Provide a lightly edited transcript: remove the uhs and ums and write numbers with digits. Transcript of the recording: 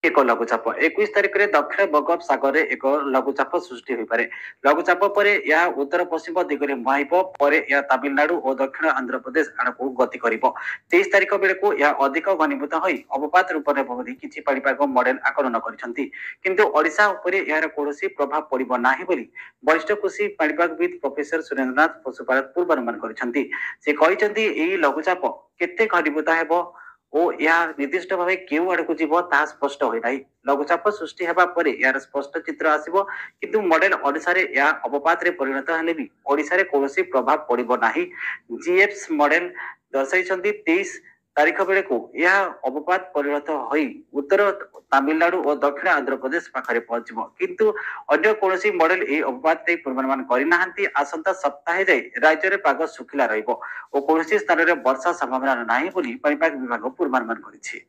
एक लघुचाप 21 तारिख में दक्षिण बंगोपसागर में एक लघुचाप सृष्टि हो पारे। लघुचाप पर यह उत्तर पश्चिम दिगरे मुहाइब पर यह तमिलनाडु और दक्षिण आंध्र प्रदेश आड़क गति कर 23 तारिख बेलू यह अधिक घनीभूत हो अवपात रूप ने बोली किसी पाणीपाग मॉडल आकलन करशा उपर यार कौन प्रभाव पड़ो ना बोली वरिष्ठ कृषि पाणीपागविद प्रोफेसर सुरेंद्रनाथ पशुपालक पूर्वानुमान कर लघुचाप केते घनीभूत हेब और यह निर्दिष्ट भाव केउ आड़ को जीव ता स्पष्ट होना। लघुचाप सृष्टि होगा पर यार स्पष्ट चित्र आसो किंतु मॉडल अनुसार यह अवपात रे परिणत हेले भी ओडिशा रे कौनसी प्रभाव पड़ो ना। जीएफ्स मॉडल दर्शाई 23 तारिख बेले को यह अवपात परिणत हो उत्तर तमिलनाडु और दक्षिण आंध्र प्रदेश पाखे पहुंच किंतु अन्य कौन मॉडल ये अवपात पूर्वानुमान करना। आसंता सप्ताहे जाए राज्य में पाग सुखिला रही और कौन स्थान में वर्षा संभावना ना पाणीपाग विभाग पूर्वानुमान कर।